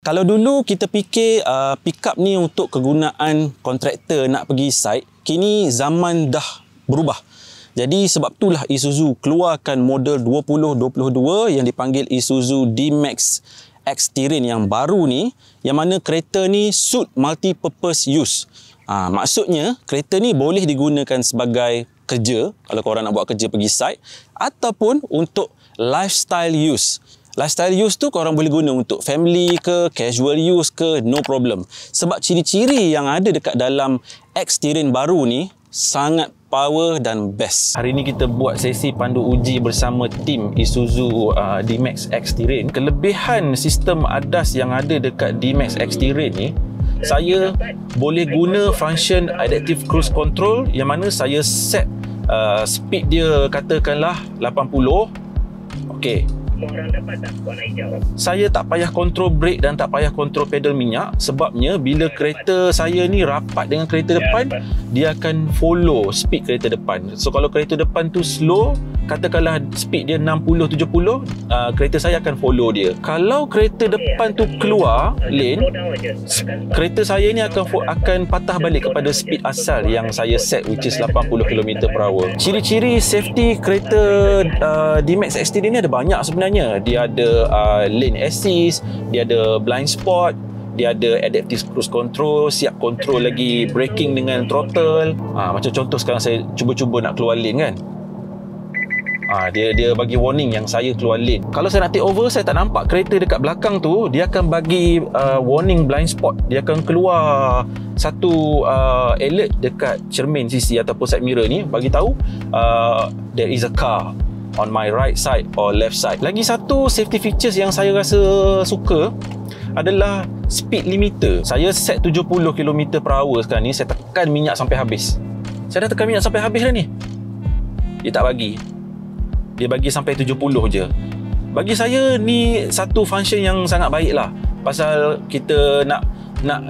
Kalau dulu kita fikir pickup ni untuk kegunaan kontraktor nak pergi site, kini zaman dah berubah. Jadi sebab itulah Isuzu keluarkan model 2022 yang dipanggil Isuzu D-Max X-Terrain yang baru ni, yang mana kereta ni suit multi-purpose use. Maksudnya kereta ni boleh digunakan sebagai kerja, kalau korang nak buat kerja pergi site, ataupun untuk lifestyle use. Lifestyle use tu korang boleh guna untuk family ke, casual use ke, no problem. Sebab ciri-ciri yang ada dekat dalam X-Terrain baru ni sangat power dan best. Hari ni kita buat sesi pandu uji bersama tim Isuzu D-Max X-Terrain. Kelebihan sistem ADAS yang ada dekat D-Max X-Terrain ni, saya boleh guna function adaptive cruise control yang mana saya set speed dia katakanlah 80. Okey. Saya tak payah kontrol brake dan tak payah kontrol pedal minyak, sebabnya bila kereta saya ni rapat dengan kereta depan, dia akan follow speed kereta depan. So kalau kereta depan tu slow, katakanlah speed dia 60-70, kereta saya akan follow dia. Kalau kereta depan tu keluar lane, kereta saya ni akan patah balik kepada speed asal yang saya set, which is 80 km/h. Ciri-ciri safety kereta D-Max X-Terrain ni ada banyak sebenarnya. Dia ada lane assist, dia ada blind spot, dia ada adaptive cruise control, siap control lagi braking dengan throttle. Macam contoh sekarang saya cuba-cuba nak keluar lane kan. Dia bagi warning yang saya keluar lane. Kalau saya nak take over, saya tak nampak kereta dekat belakang tu, dia akan bagi warning blind spot. Dia akan keluar satu alert dekat cermin sisi ataupun side mirror ni, bagi tahu there is a car on my right side or left side. Lagi satu safety features yang saya rasa suka adalah speed limiter. Saya set 70 km/h sekarang ni, saya tekan minyak sampai habis. Saya dah tekan minyak sampai habis dah ni. Dia tak bagi. Dia bagi sampai 70 je. Bagi saya ni satu function yang sangat baik lah. Pasal kita nak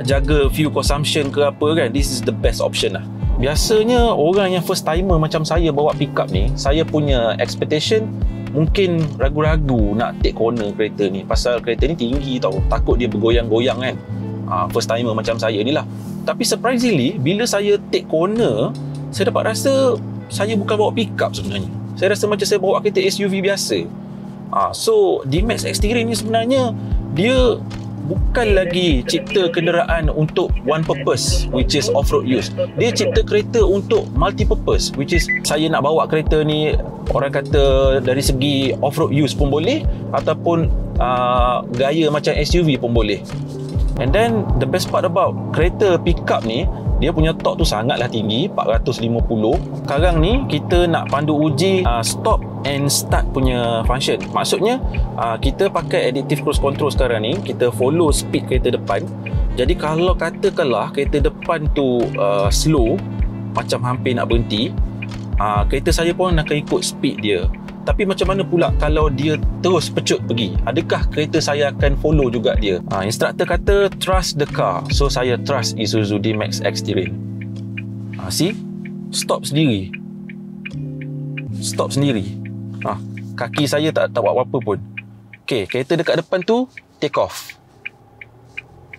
jaga fuel consumption ke apa kan, this is the best option lah. Biasanya orang yang first timer macam saya bawa pickup ni, saya punya expectation mungkin ragu-ragu nak take corner kereta ni. Pasal kereta ni tinggi tau, takut dia bergoyang-goyang kan. First timer macam saya ni lah. Tapi surprisingly, bila saya take corner, saya dapat rasa saya bukan bawa pickup sebenarnya. Saya rasa macam saya bawa kereta SUV biasa. So D-Max X-Terrain ni sebenarnya dia bukan lagi cipta kenderaan untuk one purpose, which is off-road use. Dia cipta kereta untuk multi-purpose, which is saya nak bawa kereta ni, orang kata dari segi off-road use pun boleh, ataupun gaya macam SUV pun boleh. And then the best part about kereta pickup ni, dia punya torque tu sangatlah tinggi, 450. Sekarang ni kita nak pandu uji stop and start punya function. Maksudnya kita pakai adaptive cruise control sekarang ni, kita follow speed kereta depan. Jadi kalau katakanlah kereta depan tu slow, macam hampir nak berhenti, kereta saya pun akan ikut speed dia. Tapi macam mana pula kalau dia terus pecut pergi? Adakah kereta saya akan follow juga dia? Instructor kata trust the car. So saya trust Isuzu D-Max X-Terrain. See? Stop sendiri. Stop sendiri. Kaki saya tak buat apa-apa pun. Okay, kereta dekat depan tu take off.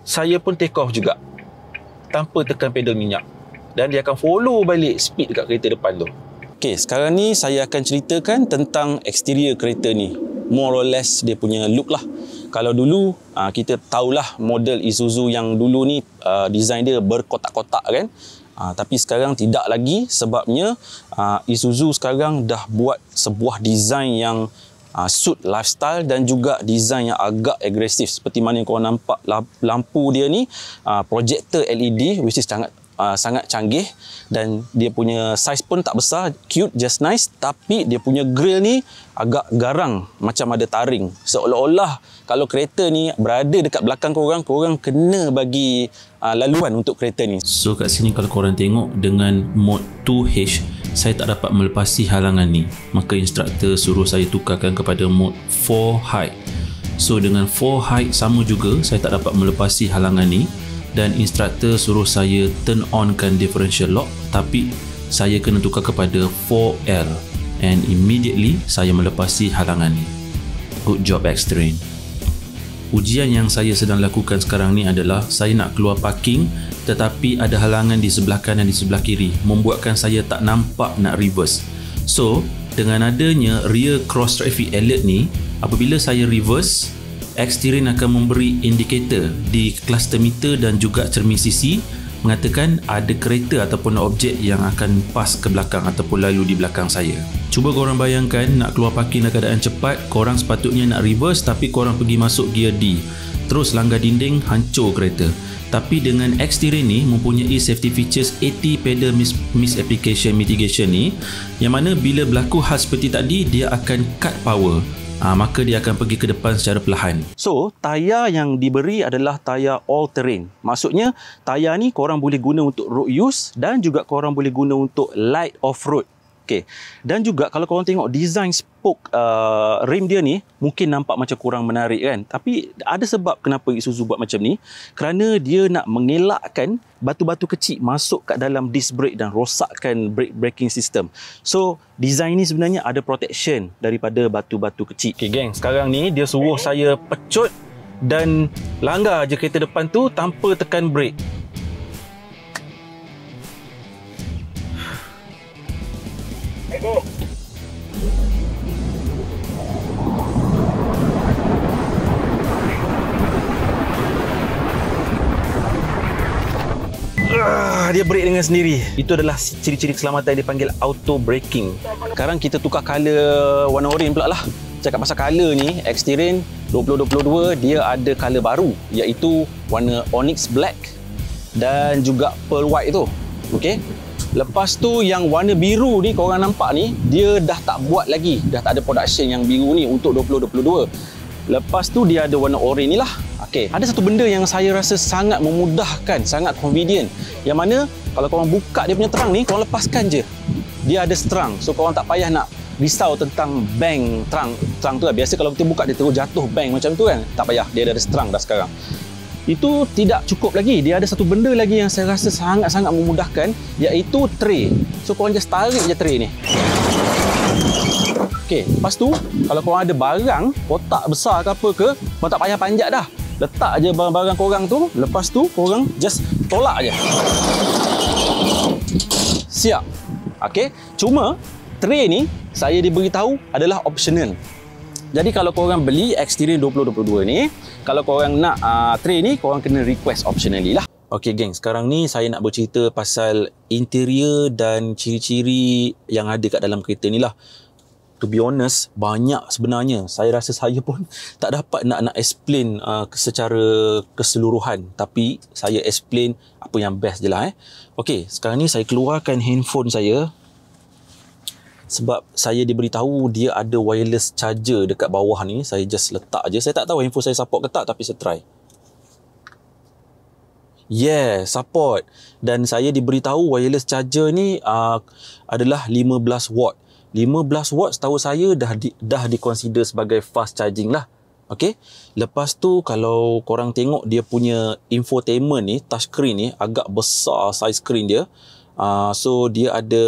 Saya pun take off juga, tanpa tekan pedal minyak. Dan dia akan follow balik speed dekat kereta depan tu. Okay, sekarang ni saya akan ceritakan tentang exterior kereta ni. More or less dia punya look lah. Kalau dulu kita tahulah model Isuzu yang dulu ni design dia berkotak-kotak kan. Tapi sekarang tidak lagi, sebabnya Isuzu sekarang dah buat sebuah design yang suit lifestyle dan juga design yang agak agresif. Seperti mana yang korang nampak lampu dia ni, projector LED, which is sangat canggih, dan dia punya size pun tak besar, cute, just nice. Tapi dia punya grill ni agak garang, macam ada taring. Seolah-olah kalau kereta ni berada dekat belakang korang kena bagi laluan untuk kereta ni. So kat sini kalau korang tengok, dengan mode 2H saya tak dapat melepasi halangan ni, maka instructor suruh saya tukarkan kepada mode 4 height. So dengan 4 height sama juga, saya tak dapat melepasi halangan ni. Dan instructor suruh saya turn on kan differential lock, tapi saya kena tukar kepada 4L, and immediately saya melepasi halangan ni. Good job X-Terrain. Ujian yang saya sedang lakukan sekarang ni adalah saya nak keluar parking tetapi ada halangan di sebelah kanan di sebelah kiri membuatkan saya tak nampak nak reverse. So, dengan adanya rear cross traffic alert ni, apabila saya reverse, Xterrain akan memberi indikator di cluster meter dan juga cermin sisi mengatakan ada kereta ataupun objek yang akan pas ke belakang ataupun lalu di belakang saya. Cuba korang bayangkan nak keluar parking dalam keadaan cepat, korang sepatutnya nak reverse tapi korang pergi masuk gear D. Terus langgar dinding, hancur kereta. Tapi dengan Xterrain ni mempunyai safety features 80 pedal misapplication mitigation ni, yang mana bila berlaku hal seperti tadi, dia akan cut power. Maka dia akan pergi ke depan secara perlahan. So, tayar yang diberi adalah tayar all terrain. Maksudnya, tayar ni korang boleh guna untuk road use dan juga korang boleh guna untuk light off-road. Okay. Dan juga kalau korang tengok design spoke rim dia ni mungkin nampak macam kurang menarik kan. Tapi ada sebab kenapa Isuzu buat macam ni. Kerana dia nak mengelakkan batu-batu kecil masuk kat dalam disc brake dan rosakkan brake braking system. So design ni sebenarnya ada protection daripada batu-batu kecil. Okay geng, sekarang ni dia suruh saya pecut dan langgar je kereta depan tu tanpa tekan brake. Dia brake dengan sendiri. Itu adalah ciri-ciri keselamatan yang dipanggil auto braking. Sekarang kita tukar color warna oren pula lah. Cakap pasal color ni, Xterrain 2022 dia ada color baru iaitu warna onyx black dan juga pearl white tu. Okey. Lepas tu yang warna biru ni korang nampak ni, dia dah tak buat lagi. Dah tak ada production yang biru ni untuk 2022. Lepas tu dia ada warna oren ni lah. Okey, ada satu benda yang saya rasa sangat memudahkan, sangat convenient. Yang mana kalau korang buka dia punya terang ni, korang lepaskan je. Dia ada terang. So korang tak payah nak risau tentang bank terang tu lah. Biasa kalau kita buka dia terus jatuh bank macam tu kan. Tak payah, dia dah ada terang dah sekarang. Itu tidak cukup lagi. Dia ada satu benda lagi yang saya rasa sangat-sangat memudahkan, iaitu tray. So korang just tarik je tray ni. Okey, lepas tu kalau korang ada barang, kotak besar ke apa ke, korang tak payah panjat dah. Letak je barang-barang korang tu, lepas tu korang just tolak je. Siap. Okey, cuma tray ni saya diberitahu adalah optional. Jadi kalau korang beli Xterrain 2022 ni, kalau korang nak tray ni, korang kena request optionally lah. Okey geng, sekarang ni saya nak bercerita pasal interior dan ciri-ciri yang ada kat dalam kereta ni lah. To be honest, banyak sebenarnya. Saya rasa saya pun tak dapat nak explain secara keseluruhan. Tapi saya explain apa yang best je lah. Okey, sekarang ni saya keluarkan handphone saya. Sebab saya diberitahu dia ada wireless charger dekat bawah ni. Saya just letak je. Saya tak tahu handphone saya support ke tak, tapi saya try. Yeah, support. Dan saya diberitahu wireless charger ni adalah 15 watt. 15 watt setahu saya dah diconsider sebagai fast charging lah. Okey. Lepas tu kalau korang tengok dia punya infotainment ni, touchscreen ni agak besar size screen dia. So dia ada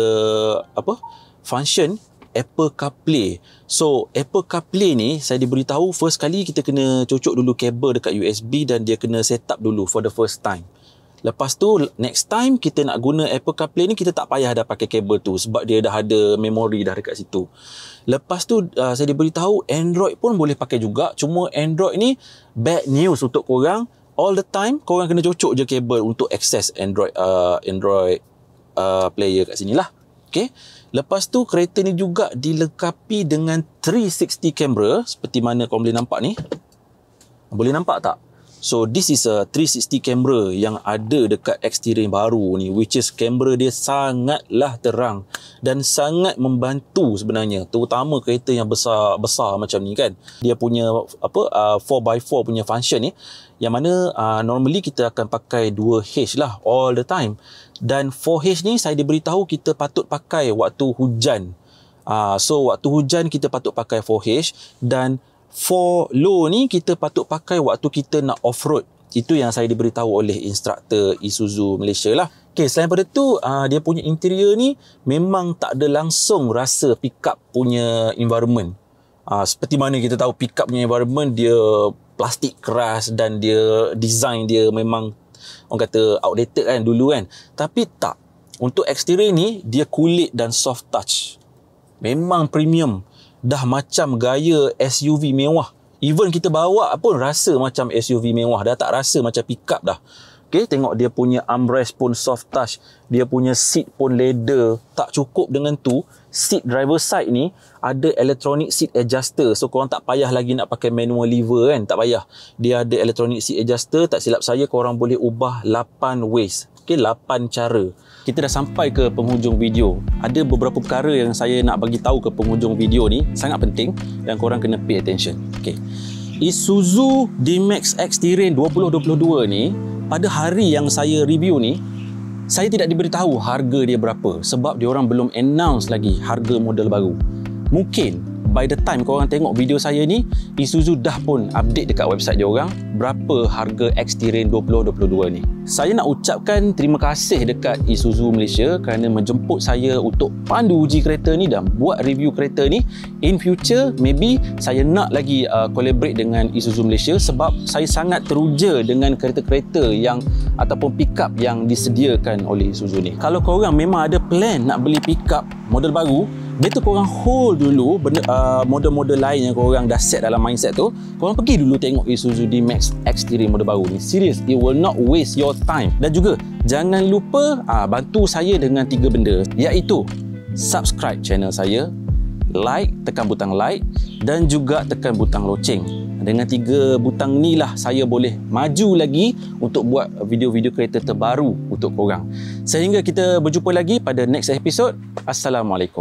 function Apple CarPlay. So Apple CarPlay ni saya diberitahu first kali kita kena cocok dulu kabel dekat USB dan dia kena set up dulu for the first time. Lepas tu next time kita nak guna Apple CarPlay ni, kita tak payah dah pakai kabel tu sebab dia dah ada memori dah dekat situ. Lepas tu saya diberitahu Android pun boleh pakai juga. Cuma Android ni bad news untuk korang. All the time korang kena cocok je kabel untuk access Android player kat sini lah. Okay. Lepas tu kereta ni juga dilengkapi dengan 360 camera seperti mana korang boleh nampak ni. Boleh nampak tak? So this is a 360 camera yang ada dekat Xterrain baru ni, which is kamera dia sangatlah terang dan sangat membantu sebenarnya, terutama kereta yang besar macam ni kan. Dia punya 4x4 punya function ni, yang mana normally kita akan pakai 2H lah all the time. Dan 4H ni saya diberitahu kita patut pakai waktu hujan. So waktu hujan kita patut pakai 4H, dan 4 low ni kita patut pakai waktu kita nak off-road. Itu yang saya diberitahu oleh instruktor Isuzu Malaysia lah. Okay, selain pada tu dia punya interior ni memang tak ada langsung rasa pickup punya environment. Seperti mana kita tahu pickup punya environment dia plastik keras dan dia design dia memang orang kata outdated kan dulu kan. Tapi tak. Untuk eksterior ni dia kulit dan soft touch. Memang premium. Dah macam gaya SUV mewah. Even kita bawa pun rasa macam SUV mewah. Dah tak rasa macam pickup dah. Okay, tengok dia punya armrest pun soft touch. Dia punya seat pun leather. Tak cukup dengan tu, seat driver side ni ada electronic seat adjuster. So korang tak payah lagi nak pakai manual lever kan. Tak payah. Dia ada electronic seat adjuster. Tak silap saya korang boleh ubah 8 ways. Okay, 8 cara. Kita dah sampai ke penghujung video. Ada beberapa perkara yang saya nak bagi tahu ke penghujung video ni. Sangat penting dan korang kena pay attention. Okay. Isuzu D-Max X Terrain 2022 ni, pada hari yang saya review ni, saya tidak diberitahu harga dia berapa sebab diorang belum announce lagi harga model baru. Mungkin by the time korang tengok video saya ni, Isuzu dah pun update dekat website diorang berapa harga X Terrain 2022 ni. Saya nak ucapkan terima kasih dekat Isuzu Malaysia kerana menjemput saya untuk pandu uji kereta ni dan buat review kereta ni. In future, maybe saya nak lagi collaborate dengan Isuzu Malaysia sebab saya sangat teruja dengan kereta-kereta yang ataupun pickup yang disediakan oleh Isuzu ni. Kalau korang memang ada plan nak beli pickup model baru, better korang hold dulu model-model lain yang korang dah set dalam mindset tu. Korang pergi dulu tengok Isuzu D-Max X Terrain model baru ni. Serius, it will not waste your time. Dan juga jangan lupa bantu saya dengan 3 benda, iaitu subscribe channel saya, like, tekan butang like dan juga tekan butang loceng. Dengan 3 butang ni lah saya boleh maju lagi untuk buat video-video kereta terbaru untuk korang. Sehingga kita berjumpa lagi pada next episode. Assalamualaikum.